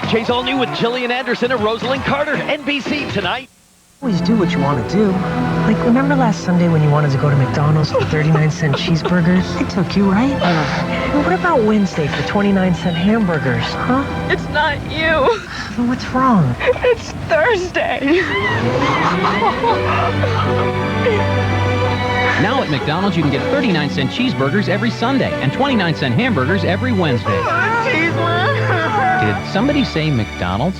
Jay's all new with Gillian Anderson and Rosalind Carter. NBC tonight. Always do what you want to do. Like, remember last Sunday when you wanted to go to McDonald's for 39-cent cheeseburgers? I took you, right? And what about Wednesday for 29-cent hamburgers, huh? It's not you. Well, what's wrong? It's Thursday. Now at McDonald's, you can get 39-cent cheeseburgers every Sunday and 29-cent hamburgers every Wednesday. Did somebody say McDonald's?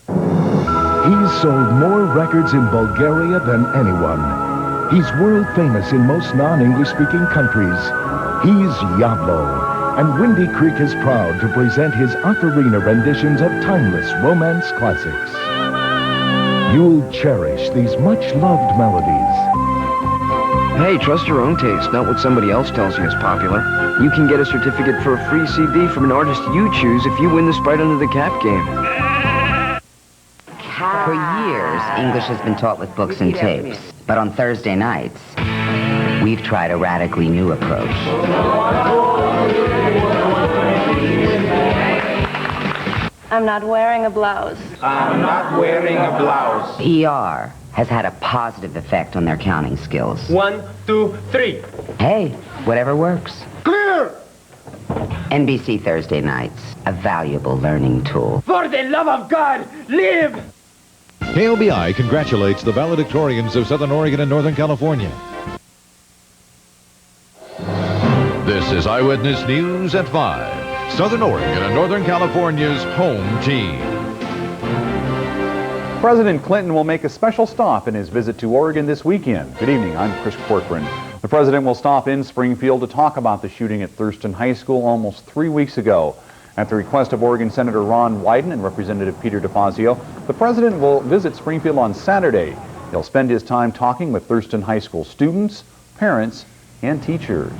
He's sold more records in Bulgaria than anyone. He's world famous in most non-English-speaking countries. He's Yablo, and Windy Creek is proud to present his ocarina renditions of timeless romance classics. You'll cherish these much-loved melodies. Hey, trust your own taste, not what somebody else tells you is popular. You can get a certificate for a free CD from an artist you choose if you win the Sprite Under the Cap game. For years, English has been taught with books and tapes. But on Thursday nights, we've tried a radically new approach. I'm not wearing a blouse. I'm not wearing a blouse. ER has had a positive effect on their counting skills. 1, 2, 3. Hey, whatever works. Clear! NBC Thursday nights, a valuable learning tool. For the love of God, live! KOBI congratulates the valedictorians of Southern Oregon and Northern California. This is Eyewitness News at 5. Southern Oregon and Northern California's home team. President Clinton will make a special stop in his visit to Oregon this weekend. Good evening, I'm Chris Corcoran. The president will stop in Springfield to talk about the shooting at Thurston High School almost 3 weeks ago. At the request of Oregon Senator Ron Wyden and Representative Peter DeFazio, the president will visit Springfield on Saturday. He'll spend his time talking with Thurston High School students, parents, and teachers.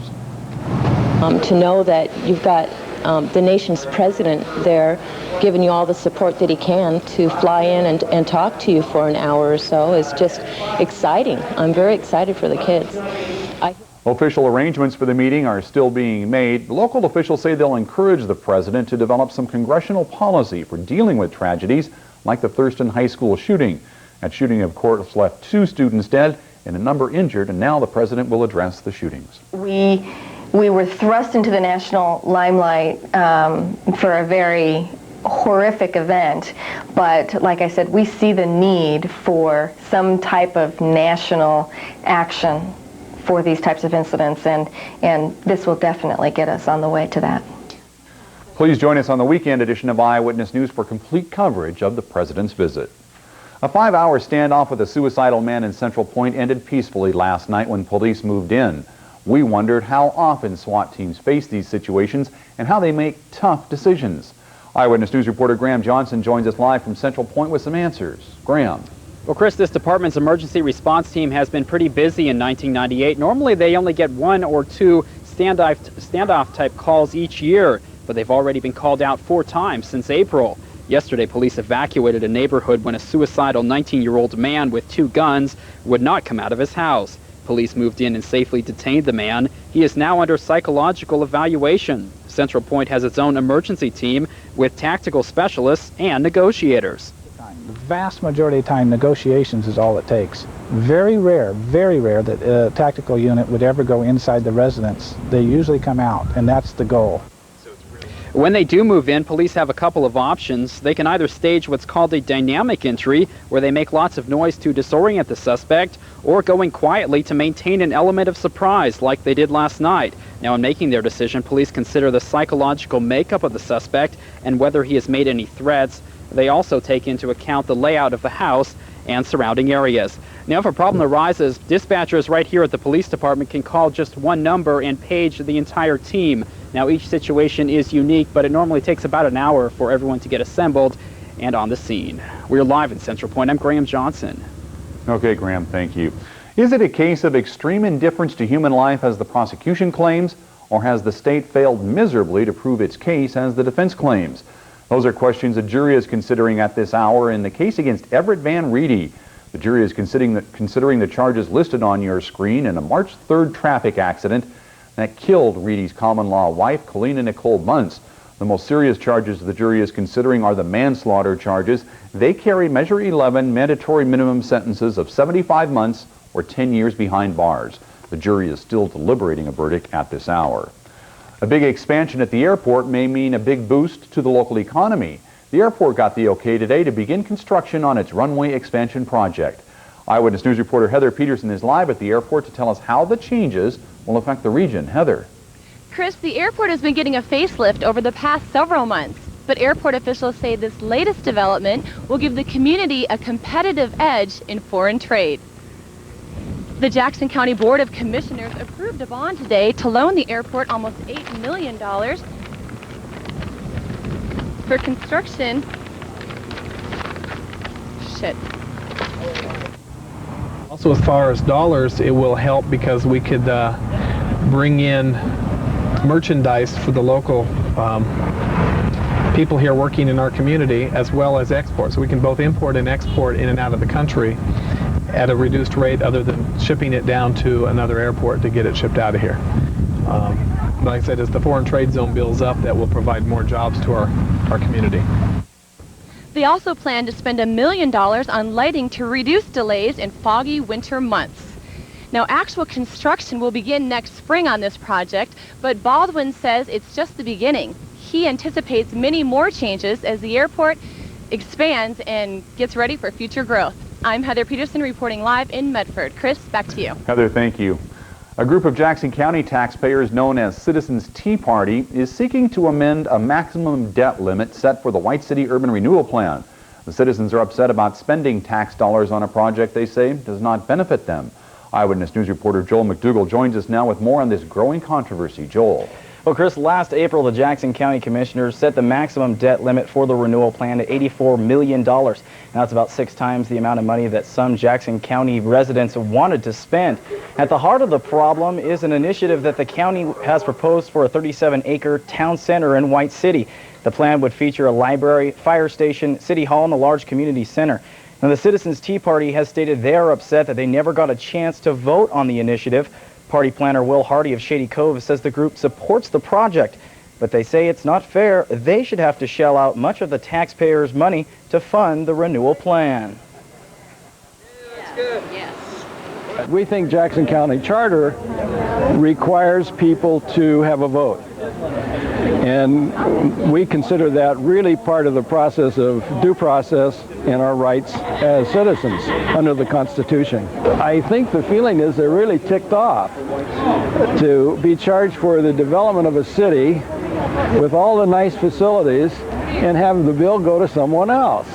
To know that you've got the nation's president there giving you all the support that he can to fly in and talk to you for an hour or so is just exciting. I'm very excited for the kids. Official arrangements for the meeting are still being made. Local officials say they'll encourage the president to develop some congressional policy for dealing with tragedies like the Thurston High School shooting. That shooting, of course, left 2 students dead and a number injured, and now the president will address the shootings. We were thrust into the national limelight for a very horrific event, but like I said, we see the need for some type of national action for these types of incidents, and this will definitely get us on the way to that. Please join us on the weekend edition of Eyewitness News for complete coverage of the president's visit. A 5-hour standoff with a suicidal man in Central Point ended peacefully last night when police moved in. We wondered how often SWAT teams face these situations and how they make tough decisions. Eyewitness News reporter Graham Johnson joins us live from Central Point with some answers. Graham. Well, Chris, this department's emergency response team has been pretty busy in 1998. Normally, they only get 1 or 2 standoff-type calls each year, but they've already been called out 4 times since April. Yesterday, police evacuated a neighborhood when a suicidal 19-year-old man with 2 guns would not come out of his house. Police moved in and safely detained the man. He is now under psychological evaluation. Central Point has its own emergency team with tactical specialists and negotiators. The vast majority of the time, negotiations is all it takes. Very rare that a tactical unit would ever go inside the residence. They usually come out, and that's the goal. When they do move in, police have a couple of options. They can either stage what's called a dynamic entry, where they make lots of noise to disorient the suspect, or going quietly to maintain an element of surprise, like they did last night. Now, in making their decision, police consider the psychological makeup of the suspect and whether he has made any threats. They also take into account the layout of the house and surrounding areas. Now, if a problem arises, dispatchers right here at the police department can call just 1 number and page the entire team. Now, each situation is unique, but it normally takes about an hour for everyone to get assembled and on the scene. We're live in Central Point. I'm Graham Johnson. Okay, Graham, thank you. Is it a case of extreme indifference to human life, as the prosecution claims, or has the state failed miserably to prove its case, as the defense claims? Those are questions a jury is considering at this hour in the case against Everett Van Reedy. The jury is considering the charges listed on your screen in a March 3rd traffic accident that killed Reedy's common-law wife, Colina Nicole Muntz. The most serious charges the jury is considering are the manslaughter charges. They carry Measure 11 mandatory minimum sentences of 75 months or 10 years behind bars. The jury is still deliberating a verdict at this hour. A big expansion at the airport may mean a big boost to the local economy. The airport got the okay today to begin construction on its runway expansion project. Eyewitness News reporter Heather Peterson is live at the airport to tell us how the changes will affect the region. Heather. Chris, the airport has been getting a facelift over the past several months, but airport officials say this latest development will give the community a competitive edge in foreign trade. The Jackson County Board of Commissioners approved a bond today to loan the airport almost $8 million for construction. Also, as far as dollars, it will help because we could bring in merchandise for the local people here working in our community, as well as export. So we can both import and export in and out of the country at a reduced rate other than shipping it down to another airport to get it shipped out of here. Like I said, as the foreign trade zone builds up, that will provide more jobs to our community. They also plan to spend $1 million on lighting to reduce delays in foggy winter months. Now, actual construction will begin next spring on this project, but Baldwin says it's just the beginning. He anticipates many more changes as the airport expands and gets ready for future growth. I'm Heather Peterson reporting live in Medford. Chris, back to you. Heather, thank you. A group of Jackson County taxpayers known as Citizens Tea Party is seeking to amend a maximum debt limit set for the White City Urban Renewal Plan. The citizens are upset about spending tax dollars on a project they say does not benefit them. Eyewitness News reporter Joel McDougall joins us now with more on this growing controversy. Joel. Well, Chris, last April, the Jackson County Commissioners set the maximum debt limit for the renewal plan to $84 million. Now, that's about 6 times the amount of money that some Jackson County residents wanted to spend. At the heart of the problem is an initiative that the county has proposed for a 37-acre town center in White City. The plan would feature a library, fire station, city hall, and a large community center. Now, the Citizens Tea Party has stated they are upset that they never got a chance to vote on the initiative. Party planner Will Hardy of Shady Cove says the group supports the project, but they say it's not fair. They should have to shell out much of the taxpayers' money to fund the renewal plan. That's good. Yes. We think Jackson County Charter requires people to have a vote. And we consider that really part of the process of due process and our rights as citizens under the Constitution. I think the feeling is they're really ticked off to be charged for the development of a city with all the nice facilities and have the bill go to someone else.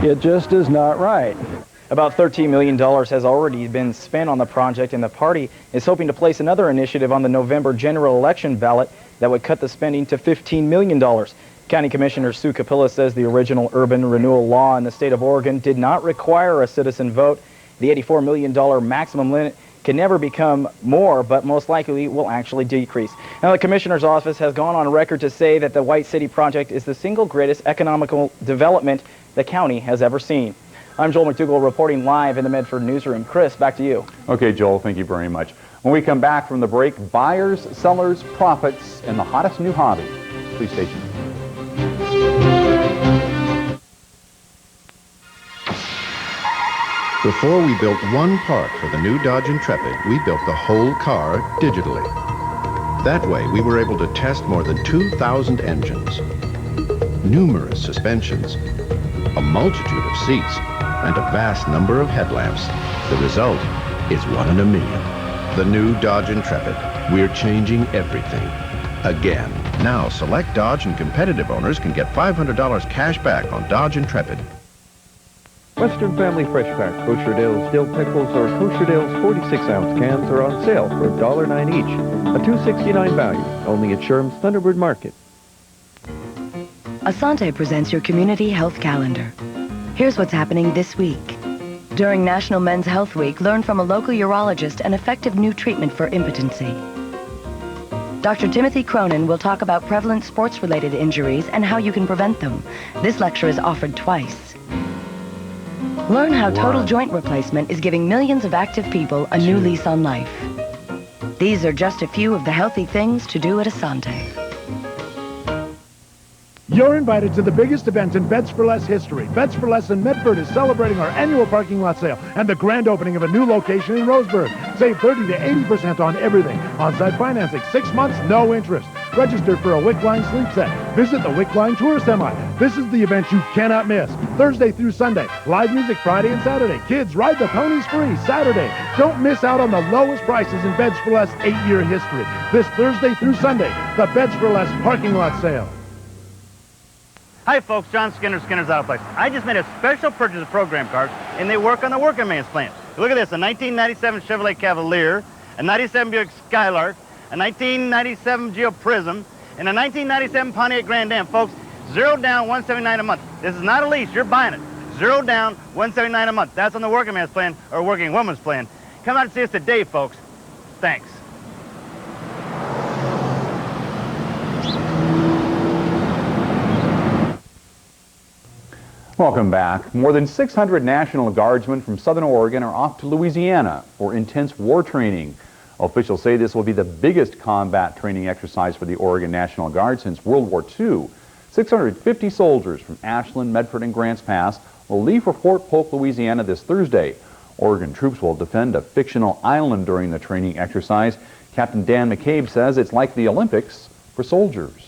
It just is not right. About $13 million has already been spent on the project, and the party is hoping to place another initiative on the November general election ballot that would cut the spending to $15 million. County Commissioner Sue Capilla says the original urban renewal law in the state of Oregon did not require a citizen vote. The $84 million maximum limit can never become more, but most likely will actually decrease. Now, the Commissioner's office has gone on record to say that the White City project is the single greatest economical development the county has ever seen. I'm Joel McDougall reporting live in the Medford newsroom. Chris, back to you. Okay, Joel, thank you very much. When we come back from the break, buyers, sellers, profits, and the hottest new hobby. Please stay tuned. Before we built one part for the new Dodge Intrepid, we built the whole car digitally. That way, we were able to test more than 2,000 engines, numerous suspensions, a multitude of seats, and a vast number of headlamps. The result is 1 in a million. The new Dodge Intrepid. We're changing everything. Again. Now, select Dodge and competitive owners can get $500 cash back on Dodge Intrepid. Western Family Fresh Pack, Kosher Dale's dill pickles or Kosher Dale's 46-ounce cans are on sale for $1.09 each. A $2.69 value, only at Sherm's Thunderbird Market. Asante presents your community health calendar. Here's what's happening this week. During National Men's Health Week, learn from a local urologist an effective new treatment for impotency. Dr. Timothy Cronin will talk about prevalent sports-related injuries and how you can prevent them. This lecture is offered twice. Learn how total joint replacement is giving millions of active people a new lease on life. These are just a few of the healthy things to do at Asante. You're invited to the biggest event in Beds for Less history. Beds for Less in Medford is celebrating our annual parking lot sale and the grand opening of a new location in Roseburg. Save 30 to 80% on everything. On-site financing, 6 months, no interest. Register for a Wick Line sleep set. Visit the Wick Line Tour Semi. This is the event you cannot miss. Thursday through Sunday. Live music Friday and Saturday. Kids, ride the ponies free Saturday. Don't miss out on the lowest prices in Beds for Less 8-year history. This Thursday through Sunday, the Beds for Less parking lot sale. Hi folks, John Skinner, Skinner's Auto Place. I just made a special purchase of program cars, and they work on the working man's plan. Look at this, a 1997 Chevrolet Cavalier, a 97 Buick Skylark, a 1997 Geo Prism, and a 1997 Pontiac Grand Am. Folks, 0 down, $179 a month. This is not a lease, you're buying it. 0 down, $179 a month. That's on the working man's plan or working woman's plan. Come out and see us today, folks. Thanks. Welcome back. More than 600 National Guardsmen from Southern Oregon are off to Louisiana for intense war training. Officials say this will be the biggest combat training exercise for the Oregon National Guard since World War II. 650 soldiers from Ashland, Medford, and Grants Pass will leave for Fort Polk, Louisiana this Thursday. Oregon troops will defend a fictional island during the training exercise. Captain Dan McCabe says it's like the Olympics for soldiers.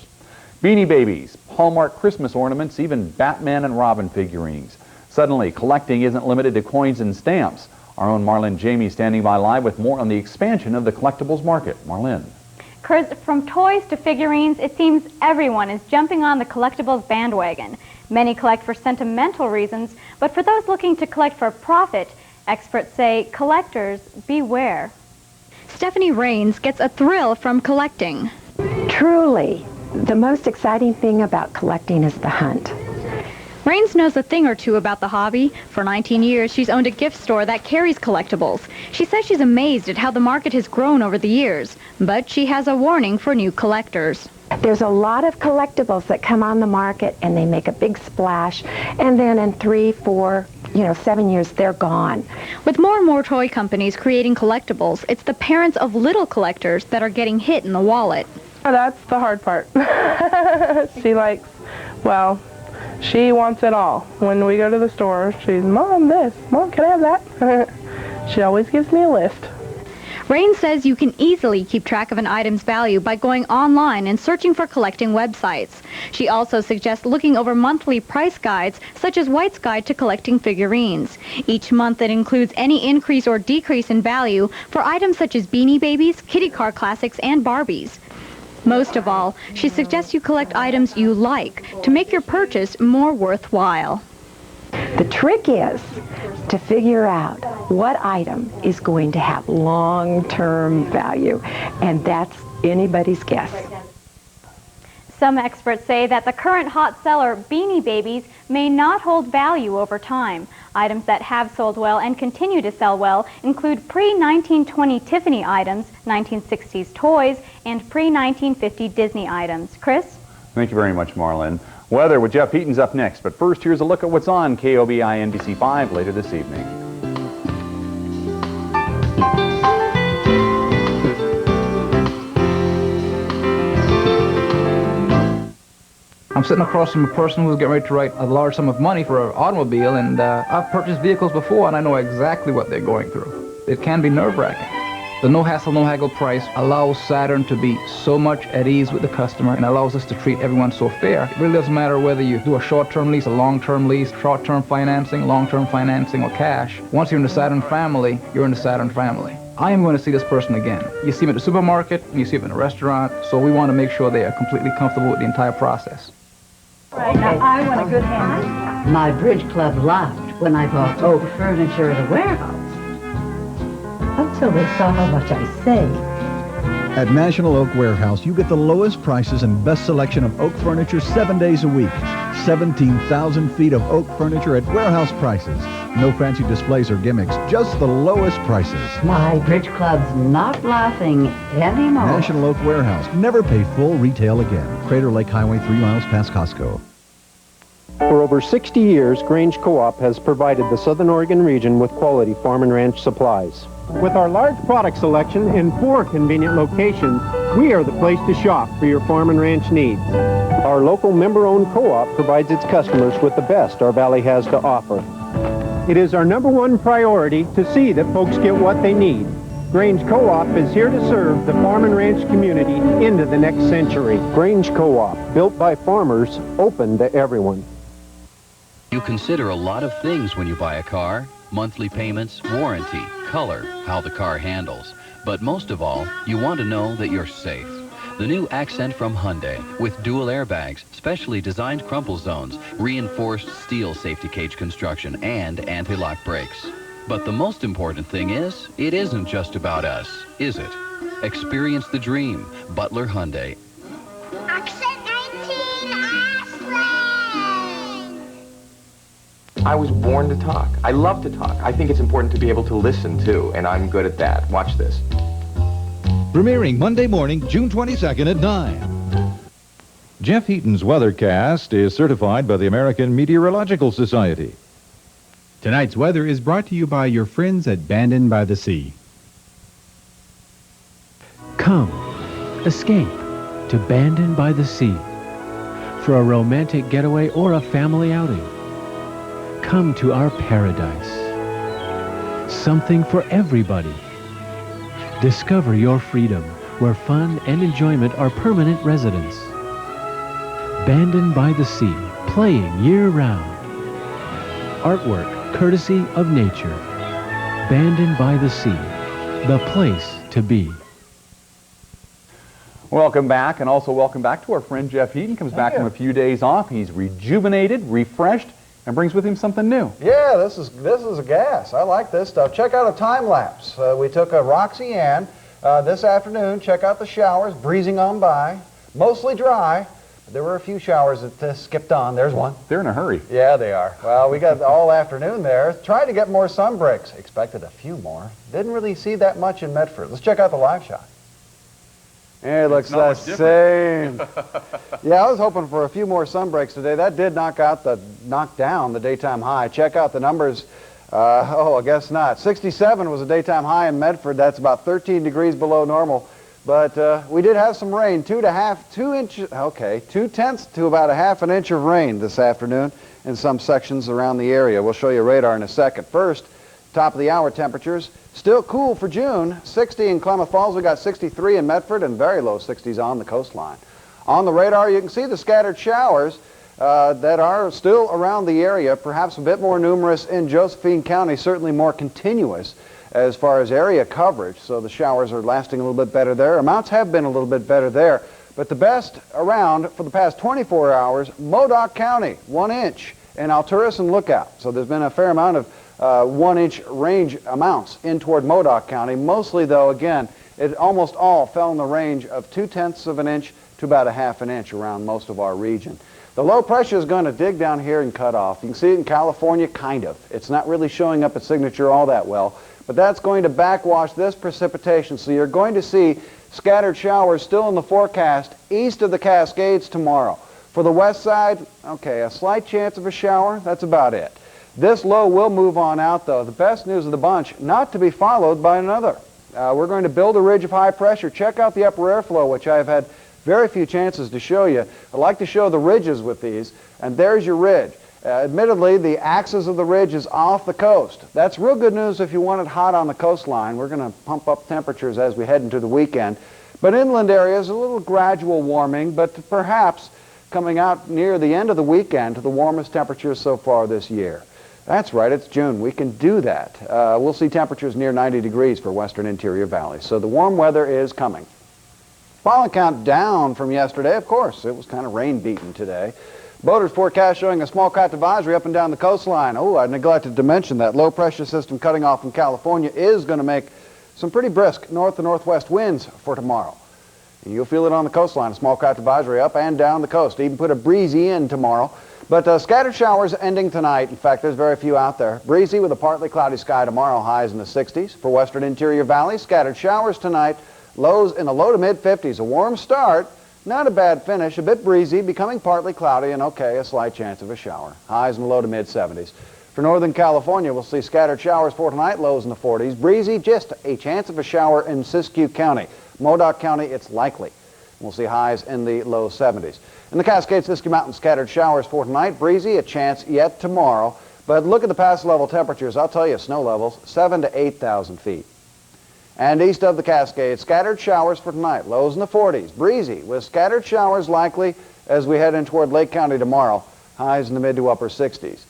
Beanie Babies, Hallmark Christmas ornaments, even Batman and Robin figurines. Suddenly, collecting isn't limited to coins and stamps. Our own Marlene Jamie standing by live with more on the expansion of the collectibles market. Marlene. Chris, from toys to figurines, it seems everyone is jumping on the collectibles bandwagon. Many collect for sentimental reasons, but for those looking to collect for profit, experts say collectors beware. Stephanie Rains gets a thrill from collecting. Truly, the most exciting thing about collecting is the hunt. Rains knows a thing or two about the hobby. For 19 years, she's owned a gift store that carries collectibles. She says she's amazed at how the market has grown over the years, but she has a warning for new collectors. There's a lot of collectibles that come on the market and they make a big splash, and then in 3, 4, 7 years, they're gone. With more and more toy companies creating collectibles, it's the parents of little collectors that are getting hit in the wallet. That's the hard part. She wants it all. When we go to the store, she's, Mom, this. Mom, can I have that? She always gives me a list. Rain says you can easily keep track of an item's value by going online and searching for collecting websites. She also suggests looking over monthly price guides, such as White's Guide to Collecting Figurines. Each month it includes any increase or decrease in value for items such as Beanie Babies, Kitty Car Classics, and Barbies. Most of all, she suggests you collect items you like to make your purchase more worthwhile. The trick is to figure out what item is going to have long-term value, and that's anybody's guess. Some experts say that the current hot seller, Beanie Babies, may not hold value over time. Items that have sold well and continue to sell well include pre-1920 Tiffany items, 1960s toys, and pre-1950 Disney items. Chris? Thank you very much, Marlene. Weather with Jeff Heaton's up next, but first here's a look at what's on KOBI NBC 5 later this evening. I'm sitting across from a person who's getting ready to write a large sum of money for an automobile, and I've purchased vehicles before, and I know exactly what they're going through. It can be nerve-wracking. The no hassle, no haggle price allows Saturn to be so much at ease with the customer and allows us to treat everyone so fair. It really doesn't matter whether you do a short-term lease, a long-term lease, short-term financing, long-term financing, or cash. Once you're in the Saturn family, you're in the Saturn family. I am going to see this person again. You see them at the supermarket, and you see them in a restaurant, so we want to make sure they are completely comfortable with the entire process. Right, now I want a good hand. My bridge club laughed when I bought oak furniture at a warehouse. Until they saw how much I saved. At National Oak Warehouse, you get the lowest prices and best selection of oak furniture 7 days a week. 17,000 feet of oak furniture at warehouse prices. No fancy displays or gimmicks, just the lowest prices. My bridge club's not laughing anymore. National Oak Warehouse. Never pay full retail again. Crater Lake Highway, 3 miles past Costco. For over 60 years, Grange Co-op has provided the Southern Oregon region with quality farm and ranch supplies. With our large product selection in 4 convenient locations, We are the place to shop for your farm and ranch needs. Our local member-owned co-op provides its customers with the best our valley has to offer. It is our #1 priority to see that folks get what they need. Grange Co-op is here to serve the farm and ranch community into the next century. Grange Co-op, built by farmers, open to everyone. You consider a lot of things when you buy a car: monthly payments, warranty, color, how the car handles. But most of all, you want to know that you're safe. The new Accent from Hyundai, with dual airbags, specially designed crumple zones, reinforced steel safety cage construction, and anti-lock brakes. But the most important thing is, it isn't just about us, is it? Experience the dream. Butler Hyundai. I was born to talk. I love to talk. I think it's important to be able to listen, too, and I'm good at that. Watch this. Premiering Monday morning, June 22nd at 9. Jeff Heaton's Weathercast is certified by the American Meteorological Society. Tonight's weather is brought to you by your friends at Bandon by the Sea. Come, escape to Bandon by the Sea for a romantic getaway or a family outing. Come to our paradise. Something for everybody. Discover your freedom, where fun and enjoyment are permanent residents. Bandon by the Sea, playing year-round. Artwork courtesy of nature. Bandon by the Sea, the place to be. Welcome back, and also welcome back to our friend Jeff Heaton. Comes back from a few days off. He's rejuvenated, refreshed, and brings with him something new. Yeah, this is a gas. I like this stuff. Check out a time lapse. We took a Roxy Ann this afternoon. Check out the showers breezing on by, mostly dry. There were a few showers that skipped on. There's one. They're in a hurry. Yeah, they are. Well, we got all afternoon there. Tried to get more sun breaks. Expected a few more. Didn't really see that much in Medford. Let's check out the live shot. It looks the same. Yeah, I was hoping for a few more sun breaks today. That did knock down the daytime high. Check out the numbers. I guess not. 67 was a daytime high in Medford. That's about 13 degrees below normal. But we did have some rain, 2 tenths to about a half an inch of rain this afternoon in some sections around the area. We'll show you radar in a second. First, top of the hour temperatures. Still cool for June. 60 in Klamath Falls. We got 63 in Medford and very low 60s on the coastline. On the radar, you can see the scattered showers that are still around the area, perhaps a bit more numerous in Josephine County, certainly more continuous as far as area coverage. So the showers are lasting a little bit better there. Amounts have been a little bit better there. But the best around for the past 24 hours, Modoc County, 1 inch, and Alturas and Lookout. So there's been a fair amount of 1 inch range amounts in toward Modoc County. Mostly, though, again, it almost all fell in the range of 2 tenths of an inch to about a half an inch around most of our region. The low pressure is going to dig down here and cut off. You can see it in California, kind of. It's not really showing up its signature all that well, but that's going to backwash this precipitation. So you're going to see scattered showers still in the forecast east of the Cascades tomorrow. For the west side, okay, a slight chance of a shower. That's about it. This low will move on out, though. The best news of the bunch, not to be followed by another. We're going to build a ridge of high pressure. Check out the upper airflow, which I've had very few chances to show you. I like to show the ridges with these, and there's your ridge. Admittedly, the axis of the ridge is off the coast. That's real good news if you want it hot on the coastline. We're going to pump up temperatures as we head into the weekend. But inland areas, a little gradual warming, but perhaps coming out near the end of the weekend to the warmest temperatures so far this year. That's right, it's June. We can do that. We'll see temperatures near 90 degrees for western interior valleys. So the warm weather is coming. Pollen count down from yesterday, of course. It was kind of rain-beaten today. Boaters forecast showing a small craft advisory up and down the coastline. Oh, I neglected to mention that low pressure system cutting off from California is going to make some pretty brisk north to northwest winds for tomorrow. And you'll feel it on the coastline, a small craft advisory up and down the coast. Even put a breezy in tomorrow. But scattered showers ending tonight. In fact, there's very few out there. Breezy with a partly cloudy sky tomorrow, highs in the 60s. For western interior valleys, scattered showers tonight, lows in the low to mid-50s. A warm start, not a bad finish, a bit breezy, becoming partly cloudy, and okay, a slight chance of a shower. Highs in the low to mid-70s. For northern California, we'll see scattered showers for tonight, lows in the 40s. Breezy, just a chance of a shower in Siskiyou County. Modoc County, it's likely. We'll see highs in the low 70s. In the Cascades, Siskiyou Mountain, scattered showers for tonight. Breezy, a chance yet tomorrow. But look at the pass level temperatures. I'll tell you, snow levels, 7,000 to 8,000 feet. And east of the Cascades, scattered showers for tonight. Lows in the 40s. Breezy, with scattered showers likely as we head in toward Lake County tomorrow. Highs in the mid to upper 60s.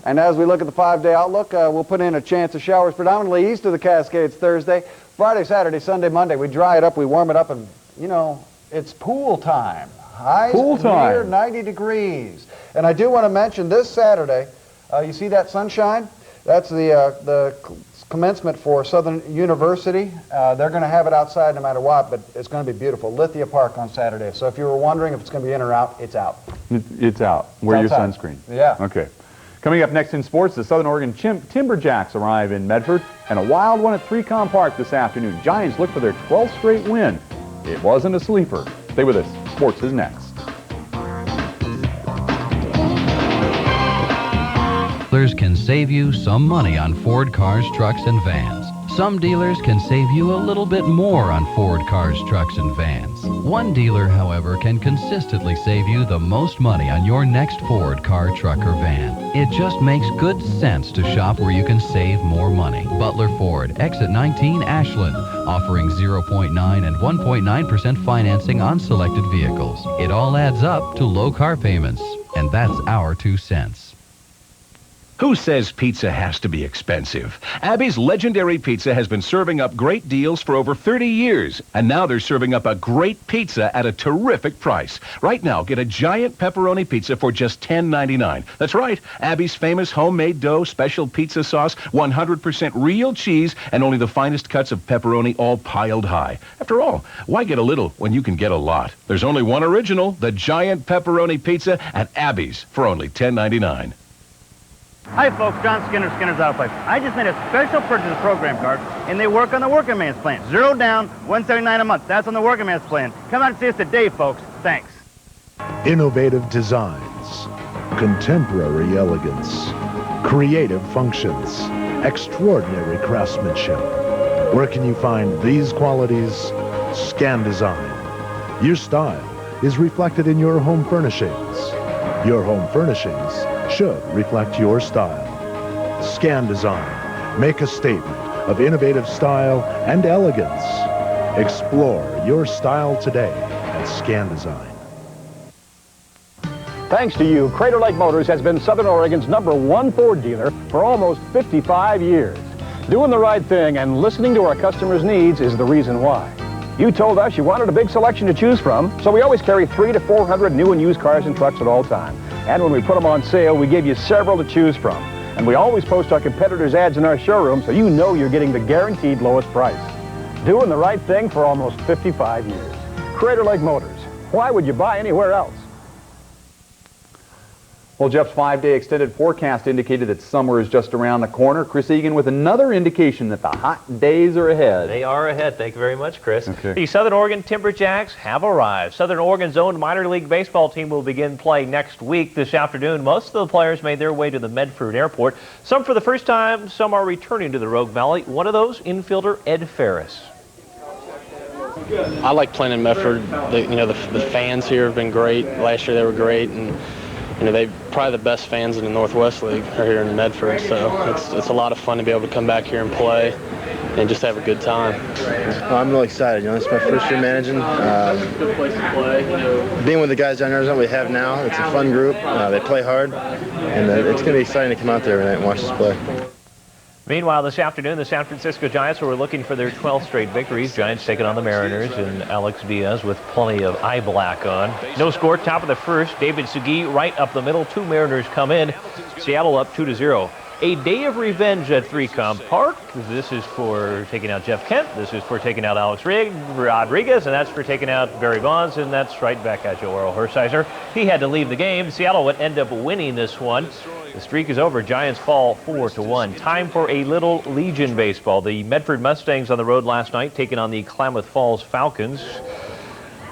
And as we look at the 5-day outlook, we'll put in a chance of showers predominantly east of the Cascades Thursday. Friday, Saturday, Sunday, Monday, we dry it up, we warm it up, and, you know, it's pool time. Highs near 90 degrees. And I do want to mention this Saturday, you see that sunshine? That's the commencement for Southern University. They're going to have it outside no matter what, but it's going to be beautiful. Lithia Park on Saturday. So if you were wondering if it's going to be in or out, it's out. It's out. Wear your sunscreen. Yeah. Okay. Coming up next in sports, the Southern Oregon Timberjacks arrive in Medford, and a wild one at 3Com Park this afternoon. Giants look for their 12th straight win. It wasn't a sleeper. Stay with us. Sports is next. Dealers can save you some money on Ford cars, trucks, and vans. Some dealers can save you a little bit more on Ford cars, trucks, and vans. One dealer, however, can consistently save you the most money on your next Ford car, truck, or van. It just makes good sense to shop where you can save more money. Butler Ford, exit 19 Ashland, offering 0.9 and 1.9% financing on selected vehicles. It all adds up to low car payments, and that's our 2 cents. Who says pizza has to be expensive? Abby's Legendary Pizza has been serving up great deals for over 30 years, and now they're serving up a great pizza at a terrific price. Right now, get a giant pepperoni pizza for just $10.99. That's right, Abby's famous homemade dough, special pizza sauce, 100% real cheese, and only the finest cuts of pepperoni all piled high. After all, why get a little when you can get a lot? There's only one original, the giant pepperoni pizza at Abby's for only $10.99. Hi folks, John Skinner, Skinner's Auto Place. I just made a special purchase of program cards, and they work on the working man's plan. 0 down, $179 a month. That's on the working man's plan. Come out and see us today, folks. Thanks. Innovative designs, contemporary elegance, creative functions, extraordinary craftsmanship. Where can you find these qualities? Scan Design. Your style is reflected in your home furnishings. Your home furnishings should reflect your style. Scan Design. Make a statement of innovative style and elegance. Explore your style today at Scan Design. Thanks to you, Crater Lake Motors has been Southern Oregon's #1 Ford dealer for almost 55 years. Doing the right thing and listening to our customers' needs is the reason why. You told us you wanted a big selection to choose from, so we always carry 300 to 400 new and used cars and trucks at all times. And when we put them on sale, we give you several to choose from. And we always post our competitors' ads in our showroom so you know you're getting the guaranteed lowest price. Doing the right thing for almost 55 years. Crater Lake Motors. Why would you buy anywhere else? Well, Jeff's 5-day extended forecast indicated that summer is just around the corner. Chris Egan with another indication that the hot days are ahead. They are ahead. Thank you very much, Chris. Okay. The Southern Oregon Timberjacks have arrived. Southern Oregon's own minor league baseball team will begin play next week. This afternoon, most of the players made their way to the Medford Airport. Some for the first time, some are returning to the Rogue Valley. One of those, infielder Ed Ferris. I like playing in Medford. The fans here have been great. Last year they were great, and they probably the best fans in the Northwest League are here in Medford. So it's a lot of fun to be able to come back here and play and just have a good time. I'm really excited. It's my first year managing. Good place to play. Being with the guys down there is what we have now. It's a fun group. They play hard, and it's going to be exciting to come out there every night and watch us play. Meanwhile, this afternoon, the San Francisco Giants were looking for their 12th straight victories. Giants taking on the Mariners and Alex Diaz with plenty of eye black on. No score, top of the first. David Segui right up the middle. 2 Mariners come in. Seattle up 2-0. A day of revenge at 3Com Park. This is for taking out Jeff Kent. This is for taking out Alex Rodriguez. And that's for taking out Barry Bonds. And that's right back at you, Oral Hershiser. He had to leave the game. Seattle would end up winning this one. The streak is over. Giants fall 4-1. Time for a little Legion baseball. The Medford Mustangs on the road last night taking on the Klamath Falls Falcons.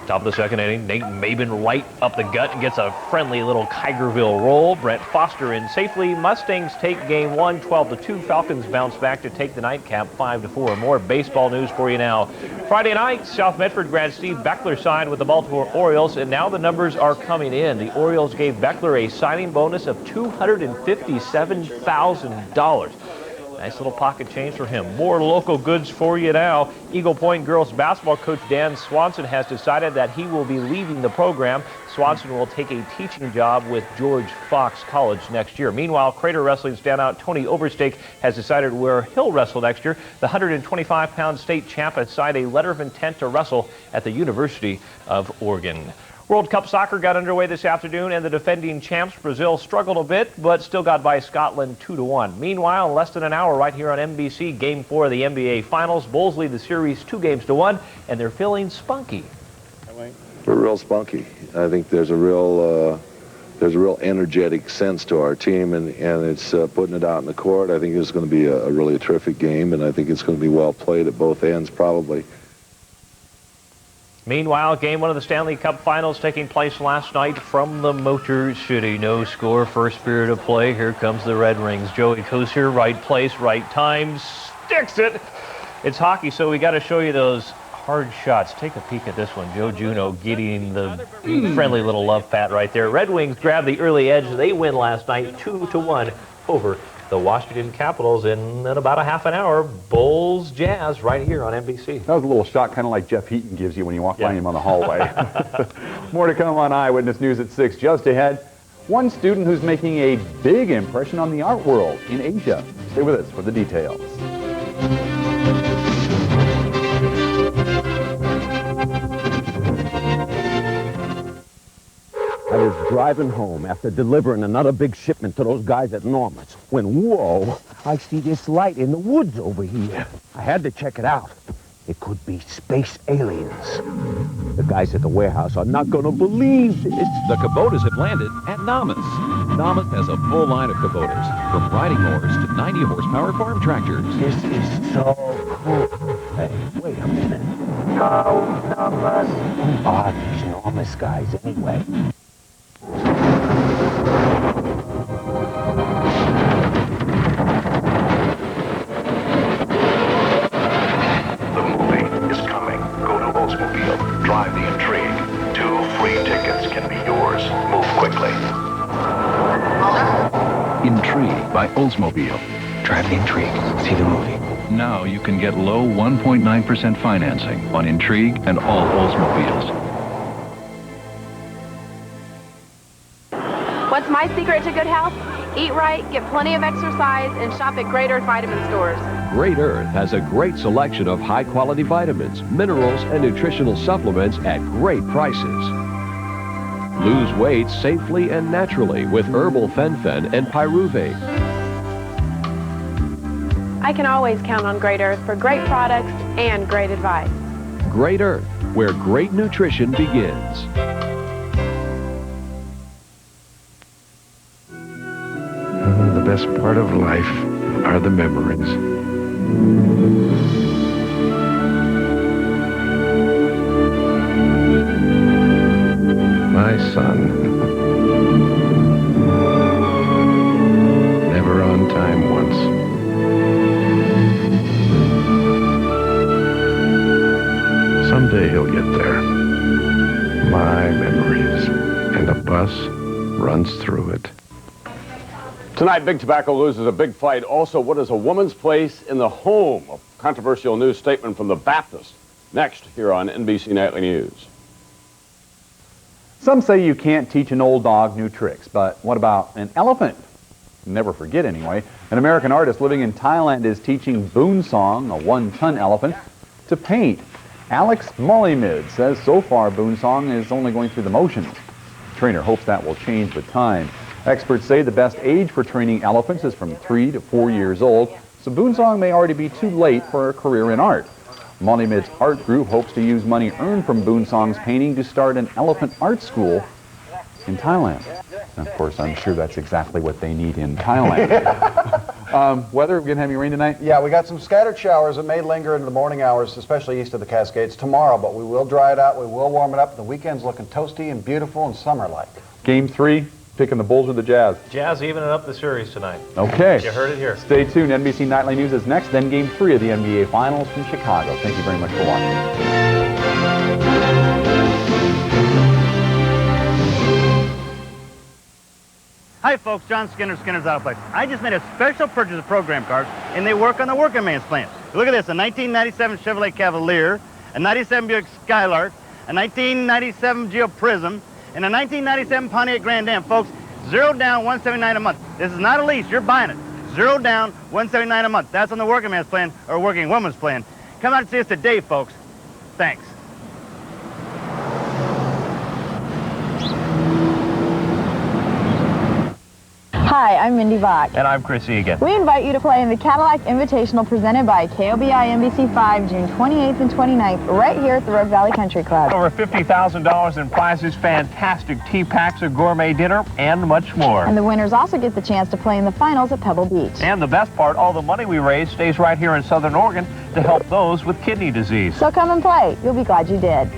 Top of the second inning, Nate Maben right up the gut and gets a friendly little Kigerville roll. Brent Foster in safely. Mustangs take game one, 12-2. Falcons bounce back to take the nightcap, 5-4. More baseball news for you now. Friday night, South Medford grad Steve Beckler signed with the Baltimore Orioles, and now the numbers are coming in. The Orioles gave Beckler a signing bonus of $257,000. Nice little pocket change for him. More local goods for you now. Eagle Point girls basketball coach Dan Swanson has decided that he will be leaving the program. Swanson will take a teaching job with George Fox College next year. Meanwhile, Crater Wrestling standout Tony Overstake has decided where he'll wrestle next year. The 125-pound state champ has signed a letter of intent to wrestle at the University of Oregon. World Cup soccer got underway this afternoon, and the defending champs, Brazil, struggled a bit, but still got by Scotland 2-1. Meanwhile, in less than an hour, right here on NBC, Game 4 of the NBA Finals. Bulls lead the series 2-1, and they're feeling spunky. We're real spunky. I think there's a real energetic sense to our team, and it's putting it out in the court. I think it's going to be a really terrific game, and I think it's going to be well played at both ends, probably. Meanwhile, Game 1 of the Stanley Cup Finals taking place last night from the Motor City. No score, first period of play. Here comes the Red Wings. Joey Kosier, right place, right time, sticks it. It's hockey, so we got to show you those hard shots. Take a peek at this one. Joe Juneau getting the friendly little love pat right there. Red Wings grab the early edge. They win last night 2-1 over the Washington Capitals in about a half an hour. Bulls Jazz right here on NBC. That was a little shot kind of like Jeff Heaton gives you when you walk by him on the hallway. More to come on Eyewitness News at 6. Just ahead, one student who's making a big impression on the art world in Asia. Stay with us for the details. I was driving home after delivering another big shipment to those guys at Naumes when, whoa, I see this light in the woods over here. I had to check it out. It could be space aliens. The guys at the warehouse are not going to believe this. The Kubotas have landed at Naumes. Naumes has a full line of Kubotas, from riding mowers to 90-horsepower farm tractors. This is so cool. Hey, wait a minute. No, Naumes. Who are these Naumes guys anyway? Oldsmobile. Drive the intrigue. 2 free tickets can be yours. Move quickly. Intrigue by Oldsmobile. Drive the intrigue. See the movie. Now you can get low 1.9% financing on Intrigue and all Oldsmobiles. What's my secret to good health? Eat right, get plenty of exercise, and shop at Great Earth Vitamin Stores. Great Earth has a great selection of high-quality vitamins, minerals, and nutritional supplements at great prices. Lose weight safely and naturally with herbal fen-phen and pyruvate. I can always count on Great Earth for great products and great advice. Great Earth, where great nutrition begins. The best part of life are the memories. My son. Never on time once. Someday he'll get there. My memories. And a bus runs through it. Tonight, Big Tobacco loses a big fight. Also, what is a woman's place in the home? A controversial news statement from the Baptist. Next, here on NBC Nightly News. Some say you can't teach an old dog new tricks, but what about an elephant? Never forget, anyway. An American artist living in Thailand is teaching Boonsong, a 1-ton elephant, to paint. Alex Mollimid says so far Boonsong is only going through the motions. The trainer hopes that will change with time. Experts say the best age for training elephants is from 3 to 4 years old, so Boonsong may already be too late for a career in art. Mollimid's art group hopes to use money earned from Boonsong's painting to start an elephant art school in Thailand. And of course, I'm sure that's exactly what they need in Thailand. Weather, we're going to have any rain tonight? Yeah, we got some scattered showers that may linger into the morning hours, especially east of the Cascades tomorrow, but we will dry it out, we will warm it up. The weekend's looking toasty and beautiful and summer-like. Game 3, picking the Bulls or the Jazz? Jazz evening up the series tonight. Okay. You heard it here. Stay tuned. NBC Nightly News is next, then Game 3 of the NBA Finals from Chicago. Thank you very much for watching. Hi folks, John Skinner, Skinner's Auto Place. I just made a special purchase of program cars, and they work on the working man's plan. Look at this, a 1997 Chevrolet Cavalier, a 97 Buick Skylark, a 1997 Geo Prism, and a 1997 Pontiac Grand Am. Folks, 0 down, $179 a month. This is not a lease, you're buying it. 0 down, $179 a month. That's on the working man's plan or working woman's plan. Come out and see us today, folks. Thanks. Hi, I'm Mindy Bach. And I'm Chris Egan. We invite you to play in the Cadillac Invitational presented by KOBI NBC 5, June 28th and 29th, right here at the Rogue Valley Country Club. Over $50,000 in prizes, fantastic tea packs, a gourmet dinner, and much more. And the winners also get the chance to play in the finals at Pebble Beach. And the best part, all the money we raise stays right here in Southern Oregon to help those with kidney disease. So come and play. You'll be glad you did.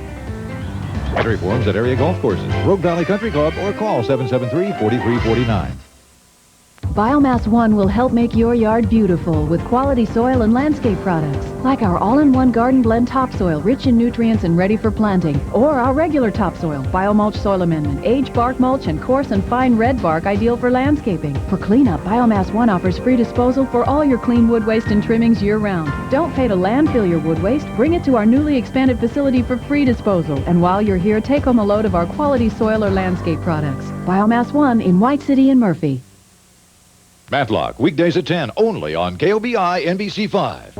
Entry forms at area golf courses, Rogue Valley Country Club, or call 773-4349. Biomass One will help make your yard beautiful with quality soil and landscape products, like our all-in-one garden blend topsoil, rich in nutrients and ready for planting, or our regular topsoil, biomulch soil amendment, aged bark mulch, and coarse and fine red bark, ideal for landscaping. For cleanup, Biomass One offers free disposal for all your clean wood waste and trimmings year-round. Don't pay to landfill your wood waste. Bring it to our newly expanded facility for free disposal. And while you're here, take home a load of our quality soil or landscape products. Biomass One in White City and Murphy. Matlock, weekdays at 10, only on KOBI NBC 5.